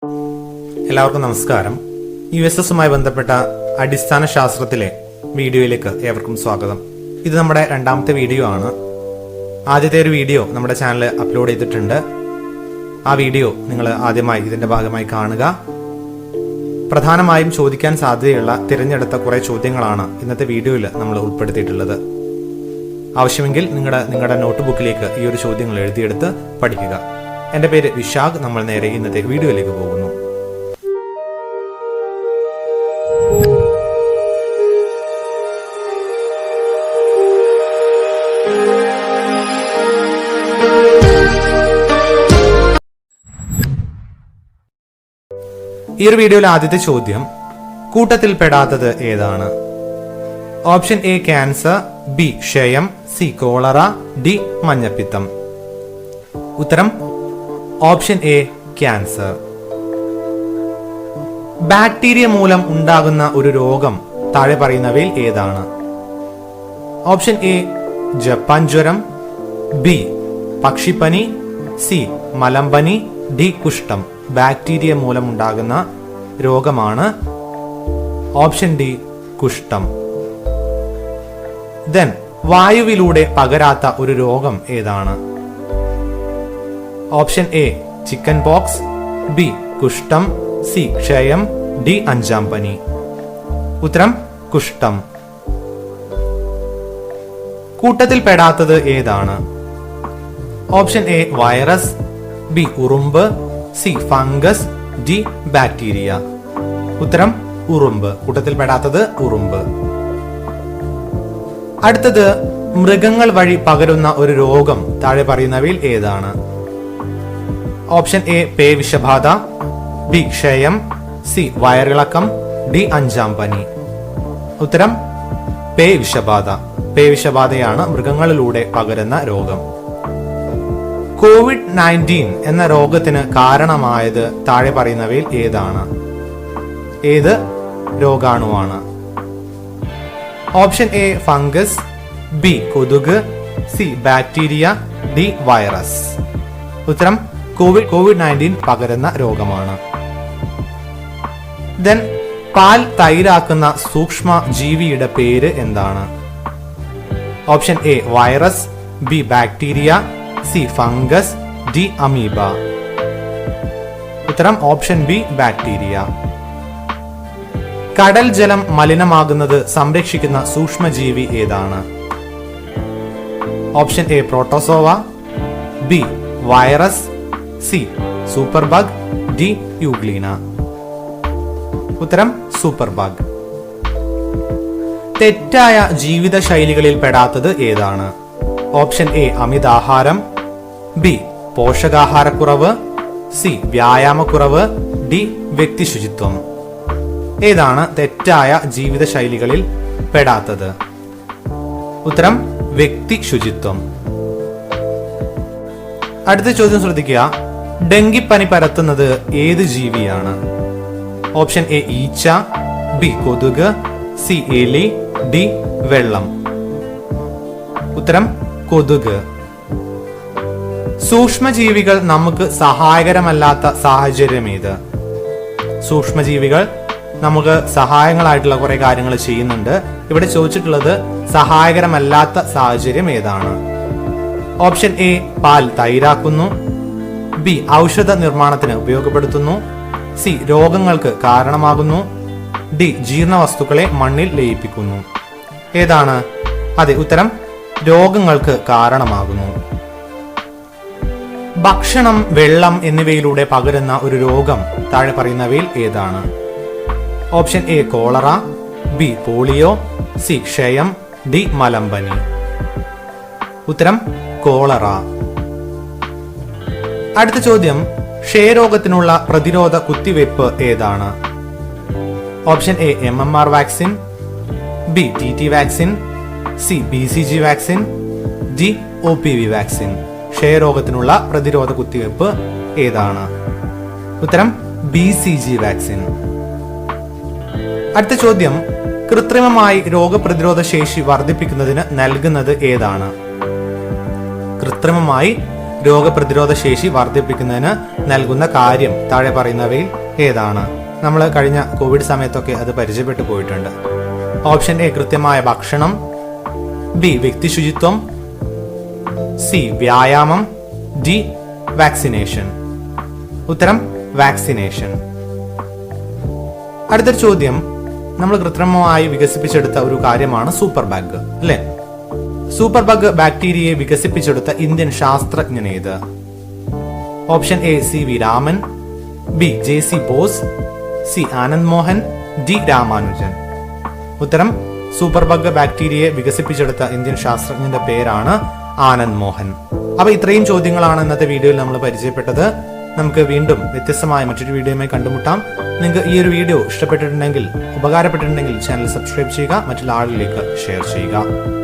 എല്ലാവർക്കും നമസ്കാരം. USSുമായി ബന്ധപ്പെട്ട അടിസ്ഥാന ശാസ്ത്രത്തിലെ വീഡിയോയിലേക്ക് ഏവർക്കും സ്വാഗതം. ഇത് നമ്മുടെ രണ്ടാമത്തെ വീഡിയോ ആണ്. ആദ്യത്തെ ഒരു വീഡിയോ നമ്മുടെ ചാനലിൽ അപ്ലോഡ് ചെയ്തിട്ടുണ്ട്. ആ വീഡിയോ നിങ്ങൾ ആദ്യമായി ഇതിന്റെ ഭാഗമായി കാണുക. പ്രധാനമായും ചോദിക്കാൻ സാധ്യതയുള്ള തിരഞ്ഞെടുത്ത കുറെ ചോദ്യങ്ങളാണ് ഇന്നത്തെ വീഡിയോയിൽ നമ്മൾ ഉൾപ്പെടുത്തിയിട്ടുള്ളത്. ആവശ്യമെങ്കിൽ നിങ്ങളുടെ നോട്ട്ബുക്കിലേക്ക് ഈ ഒരു ചോദ്യങ്ങൾ എഴുതിയെടുത്ത് പഠിക്കുക. എന്റെ പേര് വിശാഖ്. നമ്മൾ നേരെ ഇന്നത്തെ വീഡിയോയിലേക്ക് പോകുന്നു. ഈ ഒരു വീഡിയോയിലെ ആദ്യത്തെ ചോദ്യം, കൂട്ടത്തിൽ പെടാത്തത് ഏതാണ്? ഓപ്ഷൻ എ ക്യാൻസർ, ബി ക്ഷയം, സി കോളറ, ഡി മഞ്ഞപ്പിത്തം. ഉത്തരം ഓപ്ഷൻ എ ക്യാൻസർ. ബാക്ടീരിയ മൂലം ഉണ്ടാകുന്ന ഒരു രോഗം താഴെ പറയുന്നവയിൽ ഏതാണ്? ഓപ്ഷൻ എ ജപ്പാൻ ജ്വരം, ബി പക്ഷിപ്പനി, സി മലമ്പനി, ഡി കുഷ്ഠം. ബാക്ടീരിയ മൂലമുണ്ടാകുന്ന രോഗമാണ് ഓപ്ഷൻ ഡി കുഷ്ഠം. ദെൻ വായുവിലൂടെ പകരാത്ത ഒരു രോഗം ഏതാണ്? Option A chicken pox, B കുഷ്ഠം, സി ക്ഷയം, ഡി അഞ്ചാം പനി. ഉത്തരം കുഷ്ഠം. കൂട്ടത്തിൽ പെടാത്തത് ഏതാണ്? ഓപ്ഷൻ എ വൈറസ്, ബി ഉറുമ്പ്, സി ഫംഗസ്, ഡി ബാക്ടീരിയ. ഉത്തരം ഉറുമ്പ്. കൂട്ടത്തിൽ പെടാത്തത് ഉറുമ്പ്. അടുത്തത്, മൃഗങ്ങൾ വഴി പകരുന്ന ഒരു രോഗം താഴെ പറയുന്നവയിൽ ഏതാണ്? ഓപ്ഷൻ എ പേവിഷബാധ, ബി ക്ഷയം, സി വയറിളക്കം, ഡി അഞ്ചാം പനി. ഉത്തരം പേവിഷബാധ. പേവിഷബാധയാണ് മൃഗങ്ങളിലൂടെ പകരുന്ന രോഗം. COVID-19 എന്ന രോഗത്തിന് കാരണമായത് താഴെ പറയുന്നവയിൽ ഏതാണ്? ഏത് രോഗാണുവാണ്? ഓപ്ഷൻ എ ഫംഗസ്, ബി കൊതുക്, സി ബാക്ടീരിയ, ഡി വൈറസ്. ഉത്തരം COVID-19 പകരുന്ന രോഗമാണ്. ദെൻ പാൽ തൈരാക്കുന്ന സൂക്ഷ്മ ജീവിയുടെ പേര് എന്താണ്? Option A virus, B bacteria, C fungus, D amoeba. ഉത്തരം ഓപ്ഷൻ ബി ബാക്ടീരിയ. കടൽ ജലം മലിനമാകുന്നത് സംരക്ഷിക്കുന്ന സൂക്ഷ്മജീവി ഏതാണ്? Option A protozoa, B virus, C superbug, D euglena. ഉത്തരം സൂപ്പർബഗ്. തെറ്റായ ജീവിത ശൈലികളിൽ പെടാത്തത് ഏതാണ്? ഓപ്ഷൻ എ അമിതാഹാരം, ബി പോഷകാഹാരക്കുറവ്, സി വ്യായാമക്കുറവ്, ഡി വ്യക്തിശുചിത്വം. ഏതാണ് തെറ്റായ ജീവിത ശൈലികളിൽ പെടാത്തത്? ഉത്തരം വ്യക്തിശുചിത്വം. അടുത്ത ചോദ്യം ശ്രദ്ധിക്കുക. ഡെങ്കിപ്പനി പരത്തുന്നത് ഏത് ജീവിയാണ്? ഓപ്ഷൻ എ ഈച്ച, ബി കൊതുക്, സി എലി, ഡി വെള്ളം. ഉത്തരം കൊതുക്. സൂക്ഷ്മജീവികൾ നമുക്ക് സഹായകരമല്ലാത്ത സാഹചര്യം ഏത്? സൂക്ഷ്മജീവികൾ നമുക്ക് സഹായങ്ങളായിട്ടുള്ള കുറെ കാര്യങ്ങൾ ചെയ്യുന്നുണ്ട്. ഇവിടെ ചോദിച്ചിട്ടുള്ളത് സഹായകരമല്ലാത്ത സാഹചര്യം ഏതാണ്? ഓപ്ഷൻ എ പാൽ തൈരാക്കുന്നു, ബി ഔഷധ നിർമ്മാണത്തിന് ഉപയോഗപ്പെടുത്തുന്നു, സി രോഗങ്ങൾക്ക് കാരണമാകുന്നു, ഡി ജീർണവസ്തുക്കളെ മണ്ണിൽ ലയിപ്പിക്കുന്നു. ഏതാണ്? അതെ, ഉത്തരം രോഗങ്ങൾക്ക് കാരണമാകുന്നു. ഭക്ഷണം, വെള്ളം എന്നിവയിലൂടെ പകരുന്ന ഒരു രോഗം താഴെ പറയുന്നവയിൽ ഏതാണ്? Option A cholera, B polio, C ക്ഷയം, ഡി മലമ്പനി. ഉത്തരം കോളറ. അടുത്ത ചോദ്യം, ക്ഷയരോഗത്തിനുള്ള പ്രതിരോധ കുത്തിവയ്പ് ഏതാണ്? Option A MMR vaccine, B TT vaccine, C BCG vaccine, D OPV vaccine. ക്ഷയരോഗത്തിനുള്ള പ്രതിരോധ കുത്തിവയ്പ് ഏതാണ്? ഉത്തരം BCG വാക്സിൻ. അടുത്ത ചോദ്യം, കൃത്രിമമായി രോഗപ്രതിരോധ ശേഷി വർദ്ധിപ്പിക്കുന്നതിന് നൽകുന്നത് ഏതാണ്? കൃത്രിമമായി രോഗപ്രതിരോധ ശേഷി വർദ്ധിപ്പിക്കുന്നതിന് നൽകുന്ന കാര്യം താഴെ പറയുന്നവയിൽ ഏതാണ്? നമ്മൾ കഴിഞ്ഞ കോവിഡ് സമയത്തൊക്കെ അത് പരിചയപ്പെട്ടു പോയിട്ടുണ്ട്. ഓപ്ഷൻ എ കൃത്യമായ ഭക്ഷണം, ബി വ്യക്തി ശുചിത്വം, സി വ്യായാമം, ഡി വാക്സിനേഷൻ. ഉത്തരം വാക്സിനേഷൻ. അടുത്തൊരു ചോദ്യം, നമ്മൾ കൃത്രിമമായി വികസിപ്പിച്ചെടുത്ത ഒരു കാര്യമാണ് സൂപ്പർ ബഗ് അല്ലെ? സൂപ്പർ ബഗ് ബാക്ടീരിയയെ വികസിപ്പിച്ചെടുത്ത ഇന്ത്യൻ ശാസ്ത്രജ്ഞനേത്? Option A C V Raman, B J C Bose, C Anand Mohan, D Ramanujan. ഉത്തരം സൂപ്പർ ബഗ് ബാക്ടീരിയയെ വികസിപ്പിച്ചെടുത്ത ഇന്ത്യൻ ശാസ്ത്രജ്ഞന്റെ പേരാണ് ആനന്ദ് മോഹൻ. അപ്പൊ ഇത്രയും ചോദ്യങ്ങളാണ് ഇന്നത്തെ വീഡിയോയിൽ നമ്മൾ പരിചയപ്പെട്ടത്. നമുക്ക് വീണ്ടും വ്യത്യസ്തമായ മറ്റൊരു വീഡിയോയുമായി കണ്ടുമുട്ടാം. നിങ്ങൾക്ക് ഈ ഒരു വീഡിയോ ഇഷ്ടപ്പെട്ടിട്ടുണ്ടെങ്കിൽ, ഉപകാരപ്പെട്ടിട്ടുണ്ടെങ്കിൽ ചാനൽ സബ്സ്ക്രൈബ് ചെയ്യുക, മറ്റുള്ള ആളുകളിലേക്ക് ഷെയർ ചെയ്യുക.